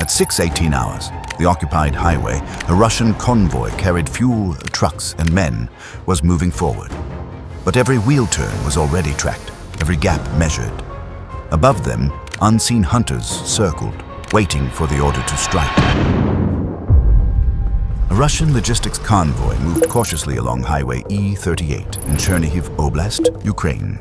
At 6:18 hours, the occupied highway, a Russian convoy carried fuel, trucks, and men, was moving forward. But every wheel turn was already tracked, every gap measured. Above them, unseen hunters circled, waiting for the order to strike. A Russian logistics convoy moved cautiously along Highway E38 in Chernihiv Oblast, Ukraine.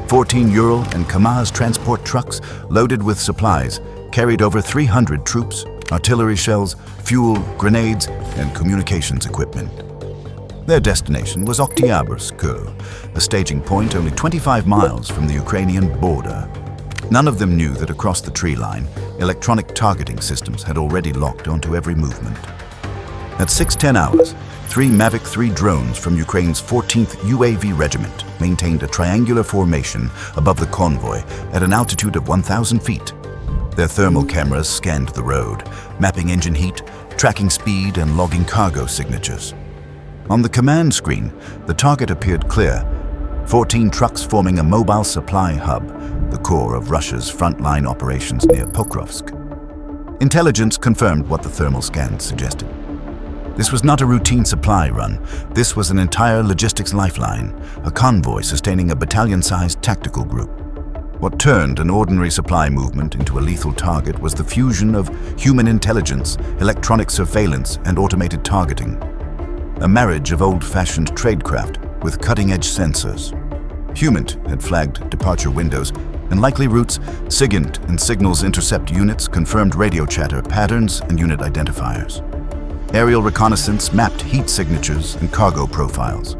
14 Ural and Kamaz transport trucks loaded with supplies carried over 300 troops, artillery shells, fuel, grenades, and communications equipment. Their destination was Octiabrskoe, a staging point only 25 miles from the Ukrainian border. None of them knew that across the tree line, electronic targeting systems had already locked onto every movement. At 6:10 hours, 3 Mavic 3 drones from Ukraine's 14th UAV Regiment maintained a triangular formation above the convoy at an altitude of 1,000 feet. Their thermal cameras scanned the road, mapping engine heat, tracking speed, and logging cargo signatures. On the command screen, the target appeared clear: 14 trucks forming a mobile supply hub, the core of Russia's frontline operations near Pokrovsk. Intelligence confirmed what the thermal scans suggested. This was not a routine supply run. This was an entire logistics lifeline, a convoy sustaining a battalion-sized tactical group. What turned an ordinary supply movement into a lethal target was the fusion of human intelligence, electronic surveillance, and automated targeting. A marriage of old-fashioned tradecraft with cutting-edge sensors. HUMINT had flagged departure windows and likely routes. SIGINT and signals intercept units confirmed radio chatter patterns and unit identifiers. Aerial reconnaissance mapped heat signatures and cargo profiles.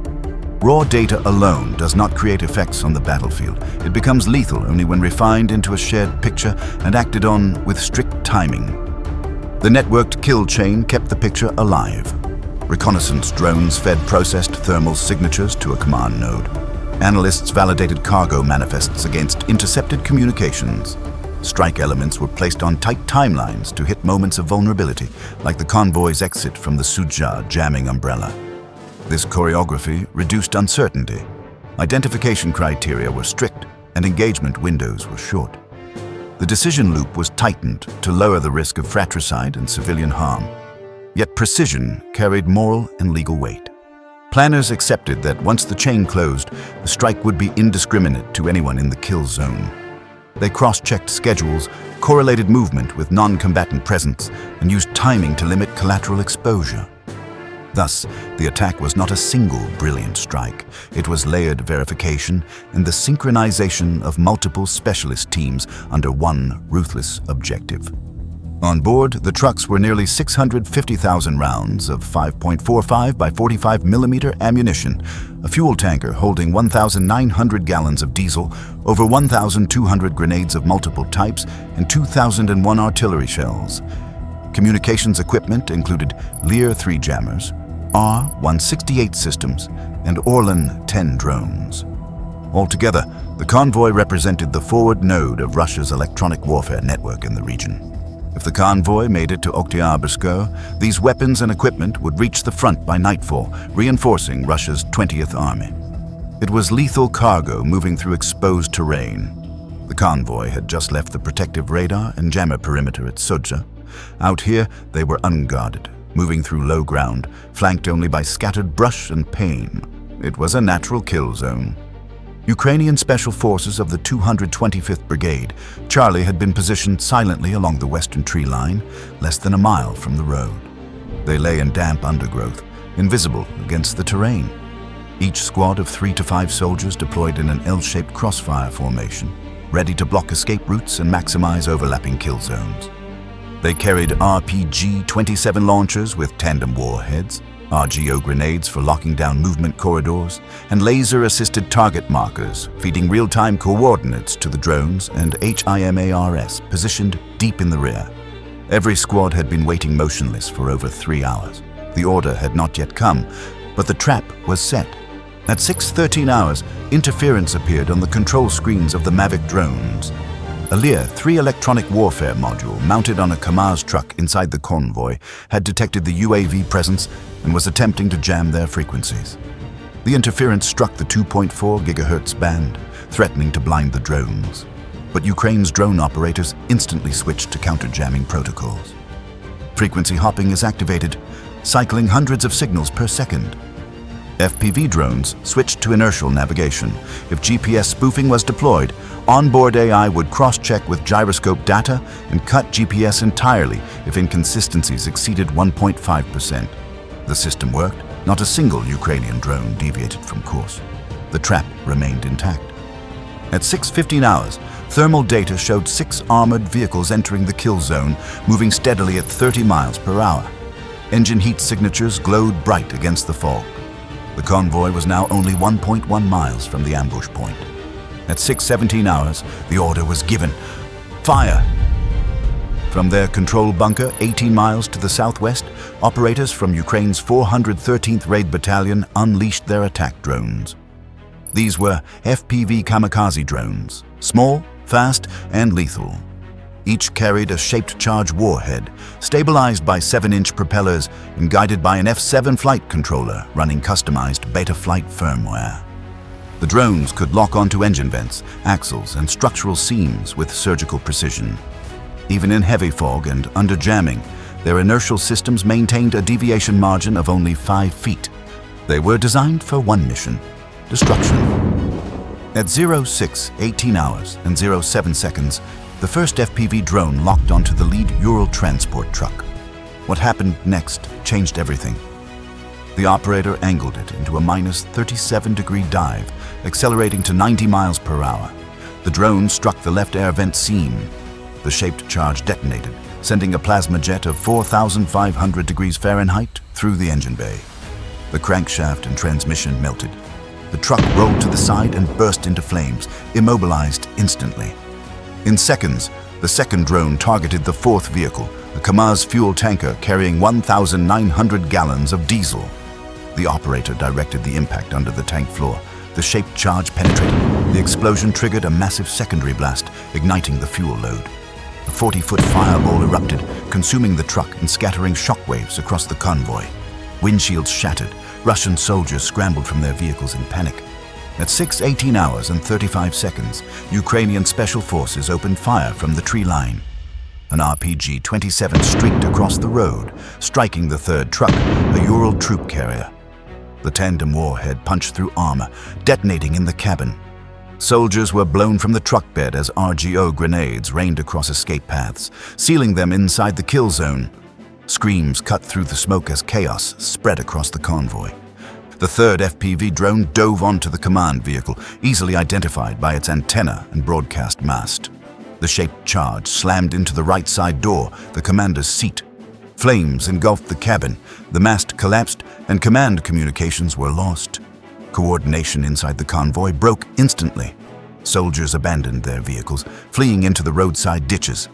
Raw data alone does not create effects on the battlefield. It becomes lethal only when refined into a shared picture and acted on with strict timing. The networked kill chain kept the picture alive. Reconnaissance drones fed processed thermal signatures to a command node. Analysts validated cargo manifests against intercepted communications. Strike elements were placed on tight timelines to hit moments of vulnerability, like the convoy's exit from the Sudzha jamming umbrella. This choreography reduced uncertainty. Identification criteria were strict, and engagement windows were short. The decision loop was tightened to lower the risk of fratricide and civilian harm. Yet precision carried moral and legal weight. Planners accepted that once the chain closed, the strike would be indiscriminate to anyone in the kill zone. They cross-checked schedules, correlated movement with non-combatant presence, and used timing to limit collateral exposure. Thus, the attack was not a single brilliant strike. It was layered verification and the synchronization of multiple specialist teams under one ruthless objective. On board, the trucks were nearly 650,000 rounds of 5.45 by 45 millimeter ammunition, a fuel tanker holding 1,900 gallons of diesel, over 1,200 grenades of multiple types, and 2,001 artillery shells. Communications equipment included Lear 3 jammers, R-168 systems, and Orlan 10 drones. Altogether, the convoy represented the forward node of Russia's electronic warfare network in the region. If the convoy made it to Octiabrskoe, these weapons and equipment would reach the front by nightfall, reinforcing Russia's 20th Army. It was lethal cargo moving through exposed terrain. The convoy had just left the protective radar and jammer perimeter at Sudzha. Out here, they were unguarded, moving through low ground, flanked only by scattered brush and pain. It was a natural kill zone. Ukrainian Special Forces of the 225th Brigade, Charlie, had been positioned silently along the western tree line, less than a mile from the road. They lay in damp undergrowth, invisible against the terrain. Each squad of 3 to 5 soldiers deployed in an L-shaped crossfire formation, ready to block escape routes and maximize overlapping kill zones. They carried RPG-27 launchers with tandem warheads, RGO grenades for locking down movement corridors, and laser-assisted target markers feeding real-time coordinates to the drones and HIMARS positioned deep in the rear. Every squad had been waiting motionless for over 3 hours. The order had not yet come, but the trap was set. At 6:13 hours, interference appeared on the control screens of the Mavic drones. A Lear 3 electronic warfare module mounted on a Kamaz truck inside the convoy had detected the UAV presence and was attempting to jam their frequencies. The interference struck the 2.4 GHz band, threatening to blind the drones. but Ukraine's drone operators instantly switched to counter-jamming protocols. Frequency hopping is activated, cycling hundreds of signals per second. FPV drones switched to inertial navigation. If GPS spoofing was deployed, onboard AI would cross-check with gyroscope data and cut GPS entirely if inconsistencies exceeded 1.5%. The system worked. Not a single Ukrainian drone deviated from course. The trap remained intact. At 6:15 hours, thermal data showed 6 armored vehicles entering the kill zone, moving steadily at 30 miles per hour. Engine heat signatures glowed bright against the fog. The convoy was now only 1.1 miles from the ambush point. At 6:17 hours, the order was given. Fire! From their control bunker 18 miles to the southwest, operators from Ukraine's 413th Raid Battalion unleashed their attack drones. These were FPV kamikaze drones, small, fast, and lethal. Each carried a shaped charge warhead, stabilized by 7-inch propellers and guided by an F-7 flight controller running customized Betaflight firmware. The drones could lock onto engine vents, axles, and structural seams with surgical precision. Even in heavy fog and under jamming, their inertial systems maintained a deviation margin of only 5 feet. They were designed for one mission: destruction. At 06:18 hours and 07 seconds, the first FPV drone locked onto the lead Ural transport truck. What happened next changed everything. The operator angled it into a -37-degree dive, accelerating to 90 miles per hour. The drone struck the left air vent seam. The shaped charge detonated, sending a plasma jet of 4,500 degrees Fahrenheit through the engine bay. The crankshaft and transmission melted. The truck rolled to the side and burst into flames, immobilized instantly. In seconds, the second drone targeted the fourth vehicle, a Kamaz fuel tanker carrying 1,900 gallons of diesel. The operator directed the impact under the tank floor. The shaped charge penetrated. The explosion triggered a massive secondary blast, igniting the fuel load. A 40-foot fireball erupted, consuming the truck and scattering shockwaves across the convoy. Windshields shattered. Russian soldiers scrambled from their vehicles in panic. At 6:18 hours and 35 seconds, Ukrainian special forces opened fire from the tree line. An RPG-27 streaked across the road, striking the third truck, a Ural troop carrier. The tandem warhead punched through armor, detonating in the cabin. Soldiers were blown from the truck bed as RGO grenades rained across escape paths, sealing them inside the kill zone. Screams cut through the smoke as chaos spread across the convoy. The third FPV drone dove onto the command vehicle, easily identified by its antenna and broadcast mast. The shaped charge slammed into the right side door, the commander's seat. Flames engulfed the cabin, the mast collapsed, and command communications were lost. Coordination inside the convoy broke instantly. Soldiers abandoned their vehicles, fleeing into the roadside ditches.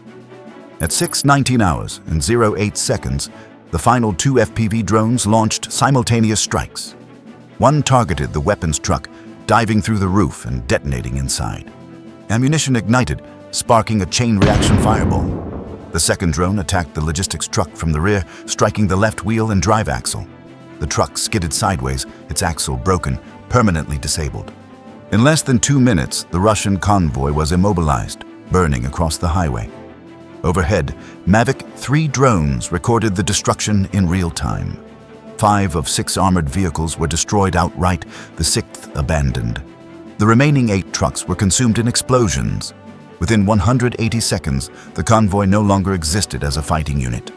At 6:19 hours and 08 seconds, the final 2 FPV drones launched simultaneous strikes. One targeted the weapons truck, diving through the roof and detonating inside. Ammunition ignited, sparking a chain reaction fireball. The second drone attacked the logistics truck from the rear, striking the left wheel and drive axle. The truck skidded sideways, its axle broken, permanently disabled. In less than 2 minutes, the Russian convoy was immobilized, burning across the highway. Overhead, Mavic 3 drones recorded the destruction in real time. 5 of 6 armored vehicles were destroyed outright, the 6th abandoned. The remaining 8 trucks were consumed in explosions. Within 180 seconds, the convoy no longer existed as a fighting unit.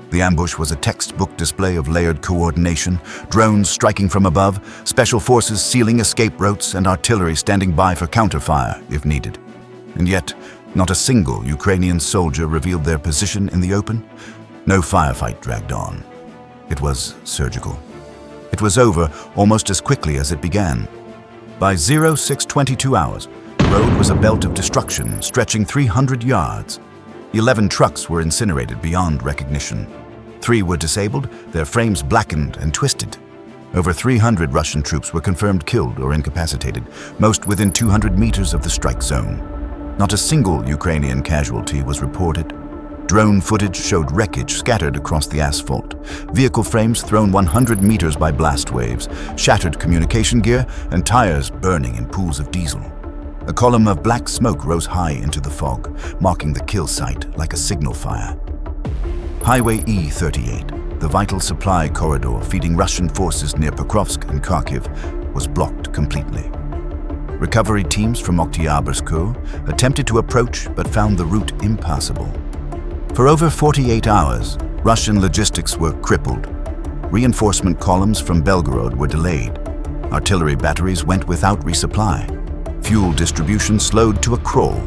The ambush was a textbook display of layered coordination, drones striking from above, special forces sealing escape routes, and artillery standing by for counterfire if needed. And yet, not a single Ukrainian soldier revealed their position in the open. No firefight dragged on. It was surgical. It was over almost as quickly as it began. By 06:22 hours, the road was a belt of destruction stretching 300 yards. 11 trucks were incinerated beyond recognition. 3 were disabled, their frames blackened and twisted. Over 300 Russian troops were confirmed killed or incapacitated, most within 200 meters of the strike zone. Not a single Ukrainian casualty was reported. Drone footage showed wreckage scattered across the asphalt, vehicle frames thrown 100 meters by blast waves, shattered communication gear, and tires burning in pools of diesel. A column of black smoke rose high into the fog, marking the kill site like a signal fire. Highway E38, the vital supply corridor feeding Russian forces near Pokrovsk and Kharkiv, was blocked completely. Recovery teams from Octiabrskoe attempted to approach but found the route impassable. For over 48 hours, Russian logistics were crippled. Reinforcement columns from Belgorod were delayed. Artillery batteries went without resupply. Fuel distribution slowed to a crawl.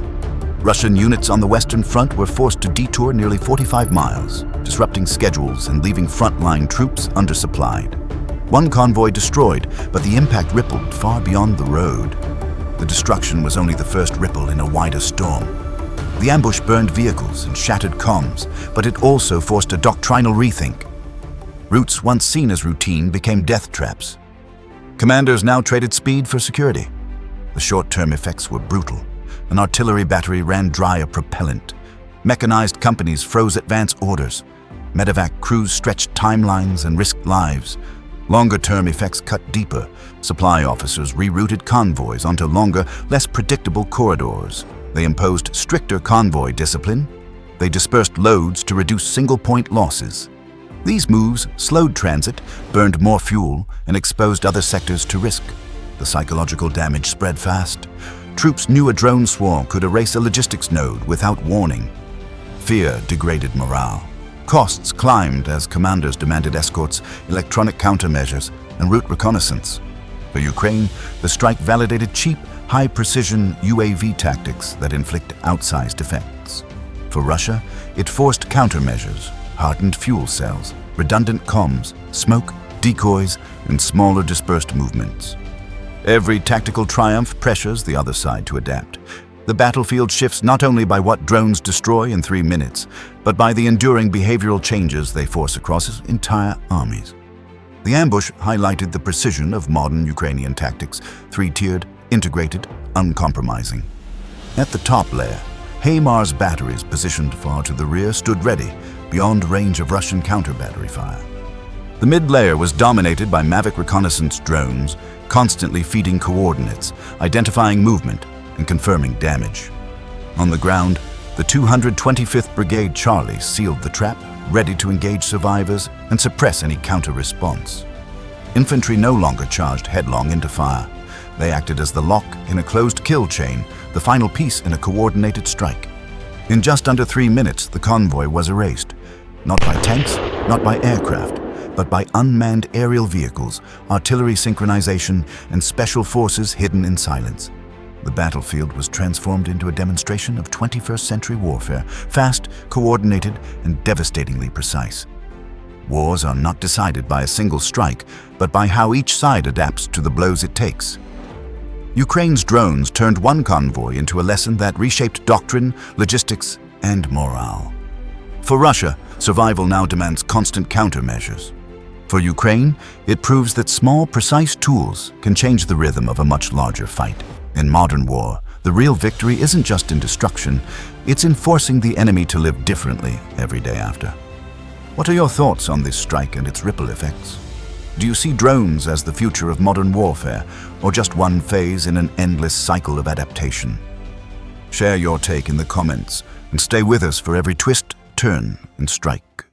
Russian units on the Western Front were forced to detour nearly 45 miles, disrupting schedules and leaving frontline troops undersupplied. One convoy destroyed, but the impact rippled far beyond the road. The destruction was only the first ripple in a wider storm. The ambush burned vehicles and shattered comms, but it also forced a doctrinal rethink. Routes once seen as routine became death traps. Commanders now traded speed for security. The short-term effects were brutal. An artillery battery ran dry of propellant. Mechanized companies froze advance orders. Medevac crews stretched timelines and risked lives. Longer-term effects cut deeper. Supply officers rerouted convoys onto longer, less predictable corridors. They imposed stricter convoy discipline. They dispersed loads to reduce single-point losses. These moves slowed transit, burned more fuel, and exposed other sectors to risk. The psychological damage spread fast. Troops knew a drone swarm could erase a logistics node without warning. Fear degraded morale. Costs climbed as commanders demanded escorts, electronic countermeasures, and route reconnaissance. For Ukraine, the strike validated cheap, high-precision UAV tactics that inflict outsized effects. For Russia, it forced countermeasures, hardened fuel cells, redundant comms, smoke, decoys, and smaller dispersed movements. Every tactical triumph pressures the other side to adapt. The battlefield shifts not only by what drones destroy in 3 minutes, but by the enduring behavioral changes they force across entire armies. The ambush highlighted the precision of modern Ukrainian tactics, three-tiered, integrated, uncompromising. At the top layer, HIMARS batteries positioned far to the rear stood ready, beyond range of Russian counter-battery fire. The mid-layer was dominated by Mavic reconnaissance drones, constantly feeding coordinates, identifying movement, and confirming damage. On the ground, the 225th Brigade Charlie sealed the trap, ready to engage survivors and suppress any counter-response. Infantry no longer charged headlong into fire. They acted as the lock in a closed kill chain, the final piece in a coordinated strike. In just under 3 minutes, the convoy was erased, not by tanks, not by aircraft, but by unmanned aerial vehicles, artillery synchronization, and special forces hidden in silence. The battlefield was transformed into a demonstration of 21st century warfare, fast, coordinated, and devastatingly precise. Wars are not decided by a single strike, but by how each side adapts to the blows it takes. Ukraine's drones turned one convoy into a lesson that reshaped doctrine, logistics, and morale. For Russia, survival now demands constant countermeasures. For Ukraine, it proves that small, precise tools can change the rhythm of a much larger fight. In modern war, the real victory isn't just in destruction, it's in forcing the enemy to live differently every day after. What are your thoughts on this strike and its ripple effects? Do you see drones as the future of modern warfare, or just one phase in an endless cycle of adaptation? Share your take in the comments and stay with us for every twist, turn, and strike.